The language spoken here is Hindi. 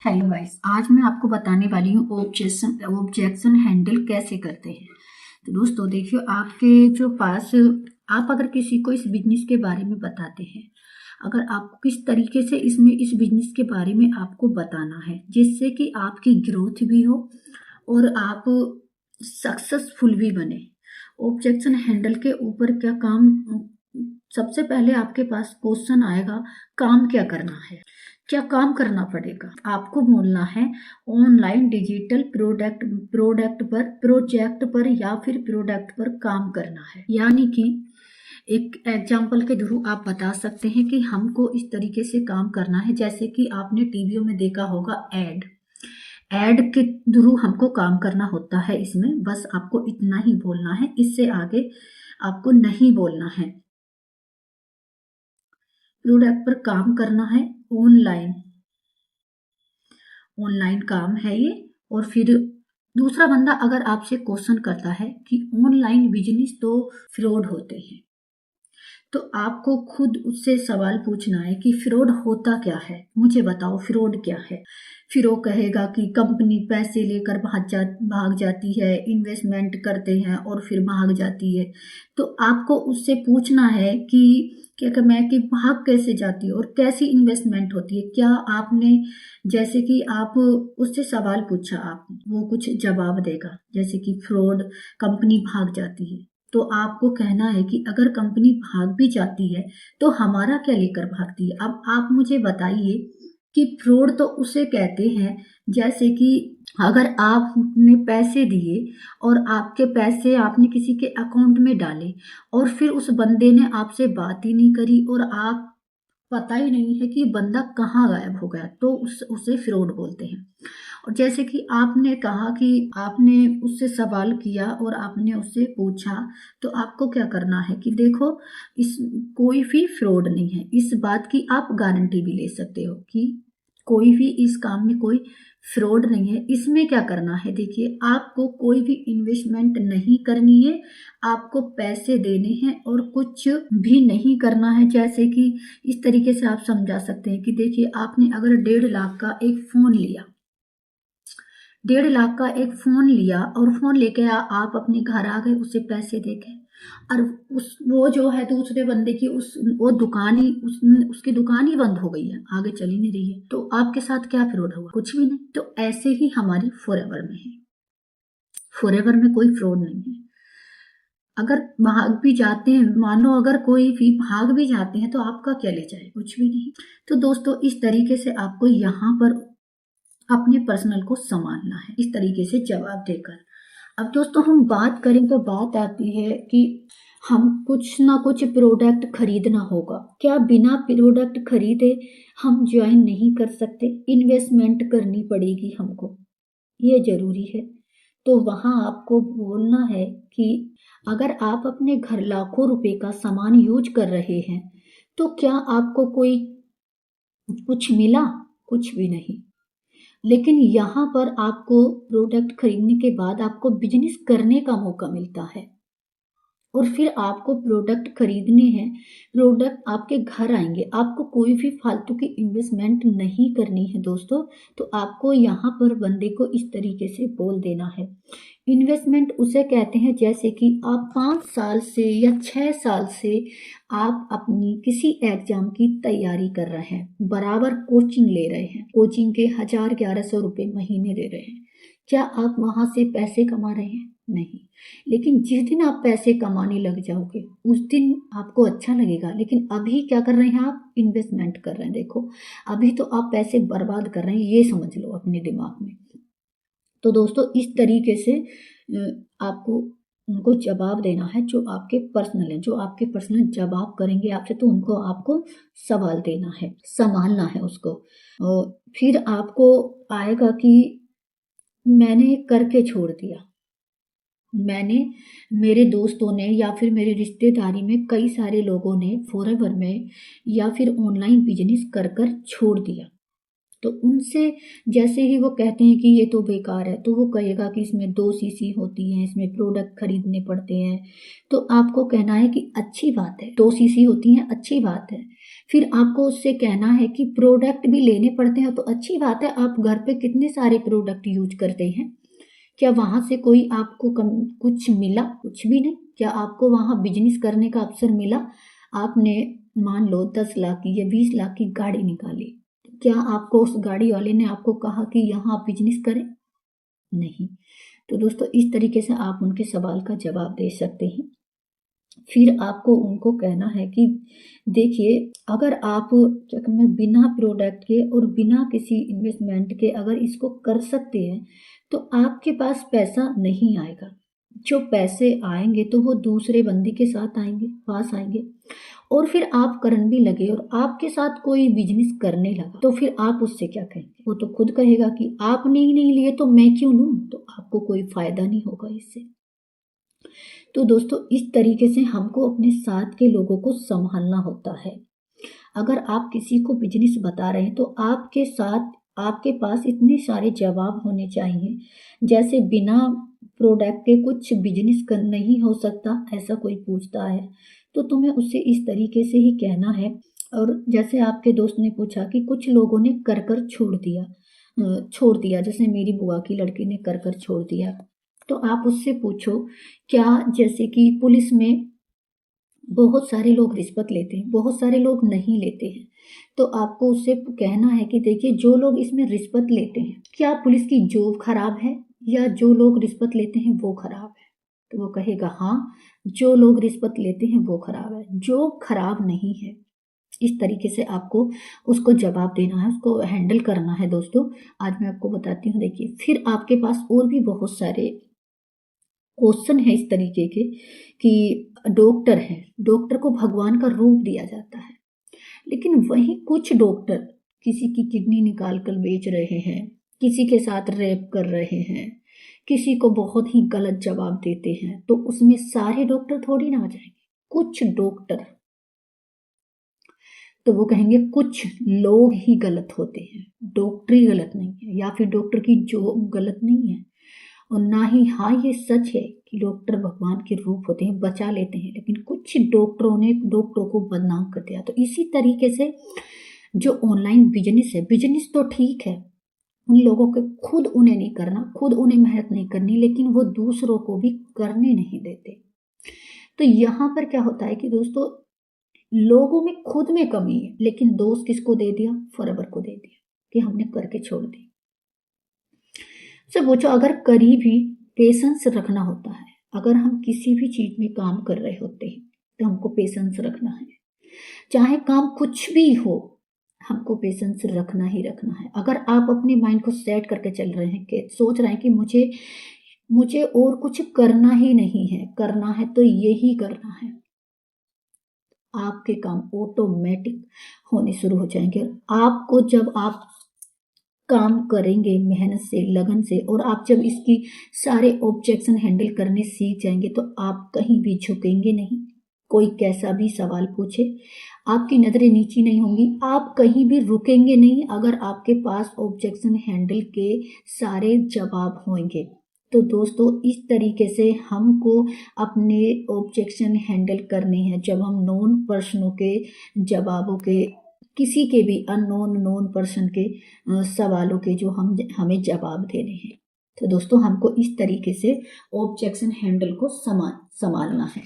हेलो गाइस, आज मैं आपको बताने वाली हूँ ऑब्जेक्शन हैंडल कैसे करते हैं। तो दोस्तों देखिए, आपके जो पास आप अगर किसी को इस बिजनेस के बारे में बताते हैं, अगर आपको किस तरीके से इस बिजनेस के बारे में आपको बताना है जिससे कि आपकी ग्रोथ भी हो और आप सक्सेसफुल भी बने। ऑब्जेक्शन हैंडल के ऊपर क्या काम, सबसे पहले आपके पास क्वेश्चन आएगा, काम क्या करना है, क्या काम करना पड़ेगा। आपको बोलना है ऑनलाइन डिजिटल प्रोजेक्ट पर या फिर प्रोडक्ट पर काम करना है। यानी कि एक एग्जाम्पल के थ्रू आप बता सकते हैं कि हमको इस तरीके से काम करना है। जैसे कि आपने टीवीओ में देखा होगा, एड के थ्रू हमको काम करना होता है। इसमें बस आपको इतना ही बोलना है, इससे आगे आपको नहीं बोलना है। प्रोडक्ट पर काम करना है, ऑनलाइन काम है ये। और फिर दूसरा बंदा अगर आपसे क्वेश्चन करता है कि ऑनलाइन बिजनेस तो फ्रॉड होते हैं, तो आपको खुद उससे सवाल पूछना है कि फ्रॉड होता क्या है, मुझे बताओ फ्रॉड क्या है। फिर वो कहेगा कि कंपनी पैसे लेकर भाग जाती है, इन्वेस्टमेंट करते हैं और फिर भाग जाती है। तो आपको उससे पूछना है कि क्या मैं कि भाग कैसे जाती है और कैसी इन्वेस्टमेंट होती है। क्या आपने, जैसे कि आप उससे सवाल पूछा, आप वो कुछ जवाब देगा, जैसे कि फ्रॉड, कंपनी भाग जाती है। तो आपको कहना है कि अगर कंपनी भाग भी जाती है तो हमारा क्या लेकर भागती है। अब आप मुझे बताइए कि फ्रॉड तो उसे कहते हैं जैसे कि अगर आपने पैसे दिए और आपके पैसे आपने किसी के अकाउंट में डाले और फिर उस बंदे ने आपसे बात ही नहीं करी और आप पता ही नहीं है कि बंदा कहाँ गायब हो गया, तो उसे फ्रॉड बोलते हैं। और जैसे कि आपने कहा कि आपने उससे सवाल किया और आपने उससे पूछा, तो आपको क्या करना है कि देखो, इस कोई भी फ्रॉड नहीं है। इस बात की आप गारंटी भी ले सकते हो कि कोई भी इस काम में कोई फ्रॉड नहीं है। इसमें क्या करना है, देखिए, आपको कोई भी इन्वेस्टमेंट नहीं करनी है, आपको पैसे देने हैं और कुछ भी नहीं करना है। जैसे कि इस तरीके से आप समझा सकते हैं कि देखिए, आपने अगर 1.5 लाख का एक फोन लिया, 1.5 लाख का एक फोन लिया और फोन लेके आप अपने घर आ गए, उसे पैसे दे गए और वो जो है दूसरे बंदे की वो दुकान ही उसकी दुकान ही बंद हो गई है, आगे चल ही नहीं रही है। तो आपके साथ क्या फ्रॉड हुआ? कुछ भी नहीं। तो ऐसे ही हमारी फॉरएवर में है, फॉरएवर में कोई फ्रॉड नहीं है। अगर भाग भी जाते हैं, मानो अगर कोई भी भाग भी जाते हैं, तो आपका क्या ले जाए? कुछ भी नहीं। तो दोस्तों, इस तरीके से आपको यहाँ पर अपने पर्सनल को संभालना है, इस तरीके से जवाब देकर। अब दोस्तों, हम बात करें तो बात आती है कि हम कुछ ना कुछ प्रोडक्ट खरीदना होगा। क्या बिना प्रोडक्ट खरीदे हम ज्वाइन नहीं कर सकते? इन्वेस्टमेंट करनी पड़ेगी हमको, ये जरूरी है। तो वहां आपको बोलना है कि अगर आप अपने घर लाखों रुपए का सामान यूज कर रहे हैं, तो क्या आपको कोई कुछ मिला? कुछ भी नहीं। लेकिन यहाँ पर आपको प्रोडक्ट खरीदने के बाद आपको बिजनेस करने का मौका मिलता है और फिर आपको प्रोडक्ट खरीदने हैं, प्रोडक्ट आपके घर आएंगे। आपको कोई भी फालतू की इन्वेस्टमेंट नहीं करनी है दोस्तों। तो आपको यहाँ पर बंदे को इस तरीके से बोल देना है। इन्वेस्टमेंट उसे कहते हैं जैसे कि आप 5 साल से या 6 साल से आप अपनी किसी एग्जाम की तैयारी कर रहे हैं, बराबर कोचिंग ले रहे हैं, कोचिंग के 1000-1100 रुपए महीने दे रहे हैं। क्या आप वहां से पैसे कमा रहे हैं? नहीं। लेकिन जिस दिन आप पैसे कमाने लग जाओगे उस दिन आपको अच्छा लगेगा। लेकिन अभी क्या कर रहे हैं? आप इन्वेस्टमेंट कर रहे हैं। देखो, अभी तो आप पैसे बर्बाद कर रहे हैं, ये समझ लो अपने दिमाग में। तो दोस्तों, इस तरीके से आपको उनको जवाब देना है जो आपके पर्सनल है। जो आपके पर्सनल जवाब करेंगे आपसे, तो उनको आपको सवाल देना है, संभालना है उसको। और फिर आपको आएगा कि मैंने करके छोड़ दिया, मैंने, मेरे दोस्तों ने या फिर मेरी रिश्तेदारी में कई सारे लोगों ने फॉरएवर में या फिर ऑनलाइन बिजनेस कर कर छोड़ दिया। तो उनसे जैसे ही वो कहते हैं कि ये तो बेकार है, तो वो कहेगा कि इसमें 2 सीसी होती हैं, इसमें प्रोडक्ट खरीदने पड़ते हैं। तो आपको कहना है कि अच्छी बात है, 2 सीसी होती हैं, अच्छी बात है। फिर आपको उससे कहना है कि प्रोडक्ट भी लेने पड़ते हैं तो अच्छी बात है, आप घर पे कितने सारे प्रोडक्ट यूज करते हैं, क्या वहाँ से कोई आपको कुछ मिला? कुछ भी नहीं। क्या आपको वहाँ बिजनेस करने का अवसर मिला? आपने मान लो 10 लाख की या 20 लाख की गाड़ी निकाली, क्या आपको उस गाड़ी वाले ने आपको कहा कि यहाँ आप बिजनेस करें? नहीं। तो दोस्तों इस तरीके से आप उनके सवाल का जवाब दे सकते हैं। फिर आपको उनको कहना है कि देखिए, अगर आप क्या कहते हैं, बिना प्रोडक्ट के और बिना किसी इन्वेस्टमेंट के अगर इसको कर सकते हैं तो आपके पास पैसा नहीं आएगा। जो पैसे आएंगे तो वो दूसरे बंदे के साथ आएंगे, पास आएंगे, और फिर आप करन भी लगे और आपके साथ कोई बिजनेस करने लगा तो फिर आप उससे क्या कहेंगे? वो तो खुद कहेगा कि आपने ही नहीं लिए तो मैं क्यों लूं, तो आपको कोई फायदा नहीं होगा इससे। तो दोस्तों इस तरीके से हमको अपने साथ के लोगों को संभालना होता है। अगर आप किसी को बिजनेस बता रहे हैं तो आपके साथ आपके पास इतने सारे जवाब होने चाहिए, जैसे बिना प्रोडक्ट के कुछ बिजनेस कर नहीं हो सकता, ऐसा कोई पूछता है तो तुम्हें उससे इस तरीके से ही कहना है। और जैसे आपके दोस्त ने पूछा कि कुछ लोगों ने कर कर छोड़ दिया, जैसे मेरी बुआ की लड़की ने कर कर छोड़ दिया, तो आप उससे पूछो क्या, जैसे कि पुलिस में बहुत सारे लोग रिश्वत लेते हैं, बहुत सारे लोग नहीं लेते हैं, तो आपको उससे कहना है कि देखिए जो लोग इसमें रिश्वत लेते हैं, क्या पुलिस की जॉब खराब है या जो लोग रिश्वत लेते हैं वो खराब है? तो वो कहेगा हाँ, जो लोग रिश्वत लेते हैं वो खराब है, जॉब खराब नहीं है। इस तरीके से आपको उसको जवाब देना है, उसको हैंडल करना है। दोस्तों आज मैं आपको बताती हूँ, देखिए फिर आपके पास और भी बहुत सारे क्वेश्चन है इस तरीके के कि डॉक्टर है, डॉक्टर को भगवान का रूप दिया जाता है, लेकिन वही कुछ डॉक्टर किसी की किडनी निकाल कर बेच रहे हैं, किसी के साथ रेप कर रहे हैं, किसी को बहुत ही गलत जवाब देते हैं, तो उसमें सारे डॉक्टर थोड़ी ना आ जाएंगे, कुछ डॉक्टर। तो वो कहेंगे कुछ लोग ही गलत होते हैं, डॉक्टरी गलत नहीं है या फिर डॉक्टर की जॉब गलत नहीं है, और ना ही हाँ ये सच है कि डॉक्टर भगवान के रूप होते हैं, बचा लेते हैं, लेकिन कुछ डॉक्टरों ने डॉक्टरों को बदनाम कर दिया। तो इसी तरीके से जो ऑनलाइन बिजनेस है, बिजनेस तो ठीक है, उन लोगों के खुद उन्हें नहीं करना, खुद उन्हें मेहनत नहीं करनी, लेकिन वो दूसरों को भी करने नहीं देते। तो यहाँ पर क्या होता है कि दोस्तों लोगों में खुद में कमी है, लेकिन दोष किसको दे दिया? फॉरएवर को दे दिया कि हमने करके छोड़ दी। से पूछो, अगर कभी भी पेशेंस रखना होता है, अगर हम किसी भी चीज में काम कर रहे होते हैं तो हमको पेशेंस रखना है, चाहे काम कुछ भी हो, हमको पेशेंस रखना ही रखना है। अगर आप अपने माइंड को सेट करके चल रहे हैं कि सोच रहे हैं कि मुझे और कुछ करना ही नहीं है, करना है तो यही करना है, आपके काम ऑटोमेटिक होने शुरू हो जाएंगे। आपको जब आप काम करेंगे मेहनत से, लगन से, और आप जब इसकी सारे ऑब्जेक्शन हैंडल करने सीख जाएंगे तो आप कहीं भी झुकेंगे नहीं। कोई कैसा भी सवाल पूछे, आपकी नजरें नीची नहीं होंगी, आप कहीं भी रुकेंगे नहीं अगर आपके पास ऑब्जेक्शन हैंडल के सारे जवाब होंगे। तो दोस्तों इस तरीके से हमको अपने ऑब्जेक्शन हैंडल करने हैं जब हम नॉन पर्सनों के जवाबों के, किसी के भी अननोन नॉन पर्सन के सवालों के जो हमें जवाब देने हैं। तो दोस्तों हमको इस तरीके से ऑब्जेक्शन हैंडल को संभालना है।